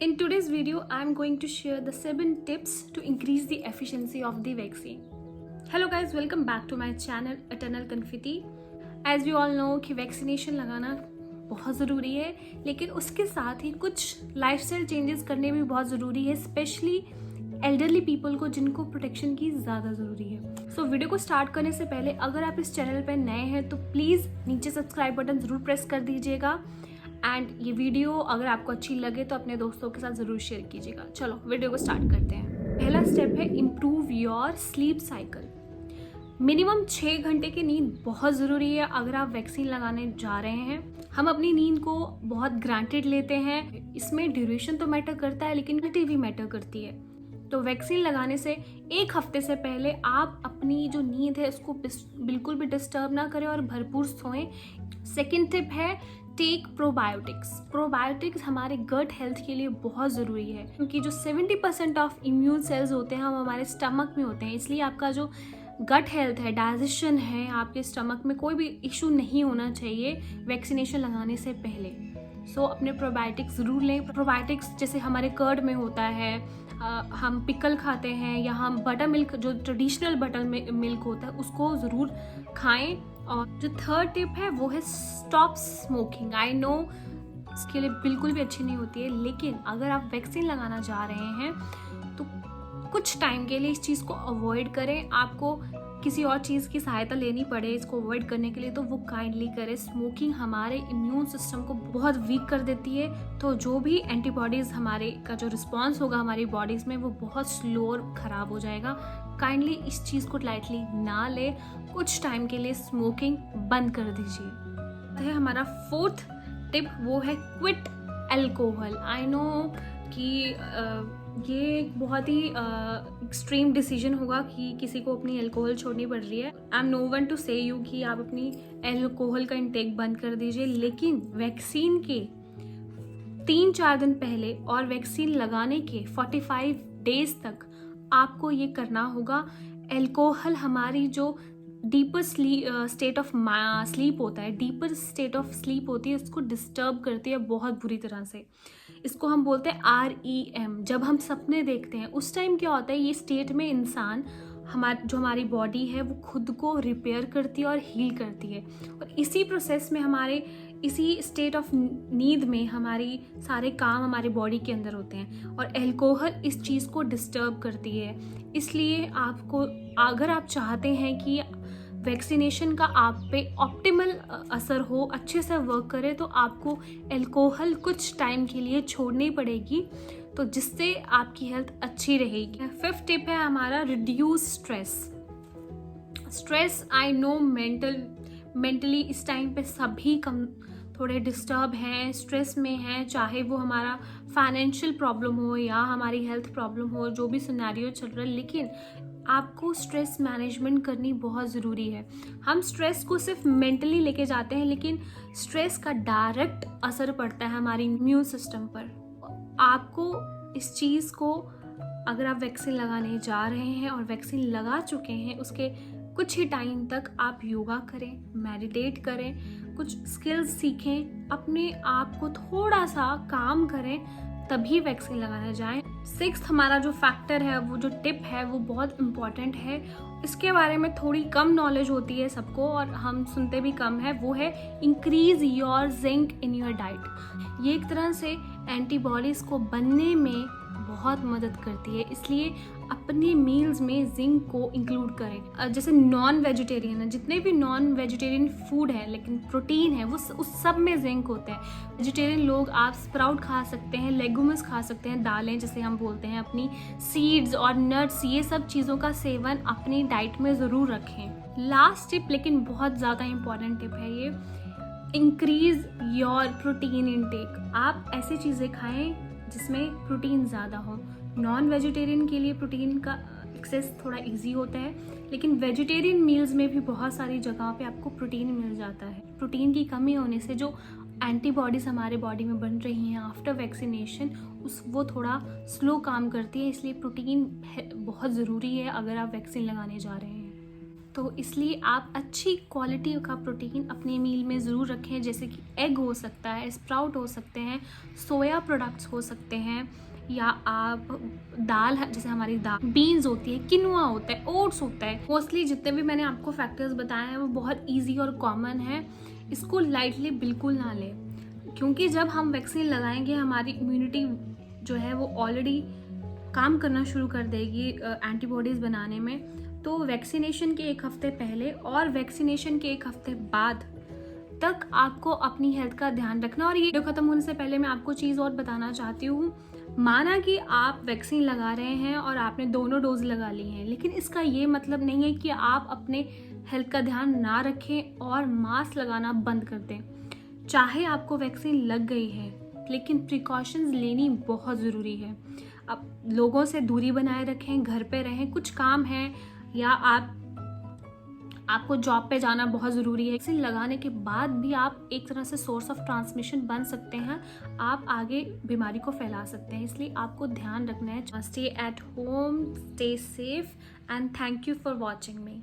In today's video, I'm going to share the 7 tips to increase the efficiency of the vaccine. Hello guys, welcome back to my channel Eternal Confetti. As we all know कि vaccination लगाना बहुत ज़रूरी है, लेकिन उसके साथ ही कुछ lifestyle changes करने भी बहुत ज़रूरी है, स्पेशली एल्डरली पीपल को जिनको प्रोटेक्शन की ज़्यादा ज़रूरी है। सो वीडियो को स्टार्ट करने से पहले अगर आप इस चैनल पर नए हैं तो प्लीज़ नीचे सब्सक्राइब बटन ज़रूर प्रेस कर दीजिएगा एंड ये वीडियो अगर आपको अच्छी लगे तो अपने दोस्तों के साथ ज़रूर शेयर कीजिएगा। चलो वीडियो को स्टार्ट करते हैं। पहला स्टेप है improve your sleep cycle. Minimum 6 घंटे की नींद बहुत ज़रूरी है अगर आप वैक्सीन लगाने जा रहे हैं। हम अपनी नींद को बहुत ग्रांटेड लेते हैं, इसमें ड्यूरेशन तो मैटर करता है लेकिन क्वालिटी भी मैटर करती है। तो वैक्सीन लगाने से 1 हफ्ते से पहले आप अपनी जो नींद है उसको बिल्कुल भी डिस्टर्ब ना करें और भरपूर सोएं। सेकेंड टिप है टेक प्रोबायोटिक्स। प्रोबायोटिक्स हमारे गट हेल्थ के लिए बहुत ज़रूरी है क्योंकि जो 70% ऑफ इम्यून सेल्स होते हैं वो हमारे स्टमक में होते हैं, इसलिए आपका जो गट हेल्थ है, डाइजेशन है, आपके स्टमक में कोई भी इशू नहीं होना चाहिए वैक्सीनेशन लगाने से पहले। सो अपने प्रोबायोटिक्स ज़रूर लें। प्रोबायोटिक्स जैसे हमारे कर्ड में होता है, हम पिकल खाते हैं या हम बटर मिल्क जो ट्रेडिशनल बटर मिल्क होता है उसको ज़रूर खाएं। और जो थर्ड टिप है वो है स्टॉप स्मोकिंग। आई नो इसके लिए बिल्कुल भी अच्छी नहीं होती है, लेकिन अगर आप वैक्सीन लगाना जा रहे हैं तो कुछ टाइम के लिए इस चीज़ को अवॉइड करें। आपको किसी और चीज़ की सहायता लेनी पड़े इसको अवॉइड करने के लिए तो वो काइंडली करें। स्मोकिंग हमारे इम्यून सिस्टम को बहुत वीक कर देती है, तो जो भी एंटीबॉडीज़ हमारे का जो रिस्पॉन्स होगा हमारी बॉडीज़ में वो बहुत स्लो और ख़राब हो जाएगा। काइंडली इस चीज़ को लाइटली ना ले, कुछ टाइम के लिए स्मोकिंग बंद कर दीजिए। है हमारा फोर्थ टिप वो है क्विट अल्कोहल। आई नो कि ये एक बहुत ही एक्सट्रीम डिसीजन होगा कि किसी को अपनी अल्कोहल छोड़नी पड़ रही है। I am no one to say you कि आप अपनी अल्कोहल का इंटेक बंद कर दीजिए, लेकिन वैक्सीन के 3-4 दिन पहले और वैक्सीन लगाने के 45 डेज तक आपको ये करना होगा। अल्कोहल हमारी जो डीपर स्टेट ऑफ स्लीप होता है, डीपर स्टेट ऑफ स्लीप होती है, उसको डिस्टर्ब करती है बहुत बुरी तरह से। इसको हम बोलते हैं REM। जब हम सपने देखते हैं उस टाइम क्या होता है, ये स्टेट में इंसान हमारी बॉडी है वो खुद को रिपेयर करती है और हील करती है, और इसी प्रोसेस में हमारे इसी स्टेट ऑफ नींद में हमारी सारे काम हमारे बॉडी के अंदर होते हैं, और अल्कोहल इस चीज़ को डिस्टर्ब करती है। इसलिए आपको अगर आप चाहते हैं कि वैक्सीनेशन का आप पे ऑप्टिमल असर हो, अच्छे से वर्क करे, तो आपको अल्कोहल कुछ टाइम के लिए छोड़नी पड़ेगी, तो जिससे आपकी हेल्थ अच्छी रहेगी। फिफ्थ टिप है हमारा reduce stress. Stress I know mentally इस टाइम पे सभी कम थोड़े डिस्टर्ब हैं, स्ट्रेस में हैं, चाहे वो हमारा फाइनेंशियल प्रॉब्लम हो या हमारी हेल्थ प्रॉब्लम हो, जो भी सिनेरियो चल रहा है, लेकिन आपको स्ट्रेस मैनेजमेंट करनी बहुत ज़रूरी है। हम स्ट्रेस को सिर्फ मेंटली लेके जाते हैं, लेकिन स्ट्रेस का डायरेक्ट असर पड़ता है हमारी इम्यून सिस्टम पर। आपको इस चीज़ को, अगर आप वैक्सीन लगाने जा रहे हैं और वैक्सीन लगा चुके हैं, उसके कुछ ही टाइम तक आप योगा करें, मेडिटेट करें, कुछ स्किल्स सीखें, अपने आप को थोड़ा सा काम करें, तभी वैक्सीन लगाने जाएं। 6th हमारा जो फैक्टर है, वो जो टिप है वो बहुत इम्पॉर्टेंट है। इसके बारे में थोड़ी कम नॉलेज होती है सबको और हम सुनते भी कम है, वो है increase your zinc in your diet. ये एक तरह से एंटीबॉडीज़ को बनने में बहुत मदद करती है, इसलिए अपने मील्स में जिंक को इंक्लूड करें। जैसे नॉन वेजिटेरियन है, जितने भी नॉन वेजिटेरियन फूड है लेकिन प्रोटीन है, वो उस सब में जिंक होता है। वेजिटेरियन लोग आप स्प्राउट खा सकते हैं, लेगुम्स खा सकते हैं, दालें जैसे हम बोलते हैं, अपनी सीड्स और नट्स, ये सब चीज़ों का सेवन अपनी डाइट में ज़रूर रखें। लास्ट टिप, लेकिन बहुत ज़्यादा इंपॉर्टेंट टिप है ये, इंक्रीज योर प्रोटीन इनटेक। आप ऐसी चीज़ें खाएं जिसमें प्रोटीन ज़्यादा हो। नॉन वेजिटेरियन के लिए प्रोटीन का एक्सेस थोड़ा इजी होता है, लेकिन वेजिटेरियन मील्स में भी बहुत सारी जगहों पे आपको प्रोटीन मिल जाता है। प्रोटीन की कमी होने से जो एंटीबॉडीज़ हमारे बॉडी में बन रही हैं आफ्टर वैक्सीनेशन, वो थोड़ा स्लो काम करती है, इसलिए प्रोटीन बहुत ज़रूरी है अगर आप वैक्सीन लगाने जा रहे हैं। तो इसलिए आप अच्छी क्वालिटी का प्रोटीन अपने मील में ज़रूर रखें, जैसे कि एग हो सकता है, स्प्राउट हो सकते हैं, सोया प्रोडक्ट्स हो सकते हैं, या आप दाल, जैसे हमारी दाल बीन्स होती है, किनुआ होता है, ओट्स होता है। मोस्टली जितने भी मैंने आपको फैक्टर्स बताए हैं वो बहुत ईजी और कॉमन है, इसको लाइटली बिल्कुल ना लें, क्योंकि जब हम वैक्सीन लगाएंगे हमारी इम्यूनिटी जो है वो ऑलरेडी काम करना शुरू कर देगी एंटीबॉडीज़ बनाने में। तो वैक्सीनेशन के एक हफ्ते पहले और वैक्सीनेशन के एक हफ्ते बाद तक आपको अपनी हेल्थ का ध्यान रखना। और ये वीडियो खत्म होने से पहले मैं आपको चीज़ और बताना चाहती हूँ, माना कि आप वैक्सीन लगा रहे हैं और आपने दोनों डोज लगा ली हैं, लेकिन इसका ये मतलब नहीं है कि आप अपने हेल्थ का ध्यान ना रखें और मास्क लगाना बंद कर दें। चाहे आपको वैक्सीन लग गई है, लेकिन प्रिकॉशंस लेनी बहुत ज़रूरी है। अब लोगों से दूरी बनाए रखें, घर पे रहें, कुछ काम है या आपको जॉब पे जाना बहुत ज़रूरी है। वैक्सीन लगाने के बाद भी आप एक तरह से सोर्स ऑफ ट्रांसमिशन बन सकते हैं, आप आगे बीमारी को फैला सकते हैं, इसलिए आपको ध्यान रखना है। Stay at home, stay safe, and thank you for watching me.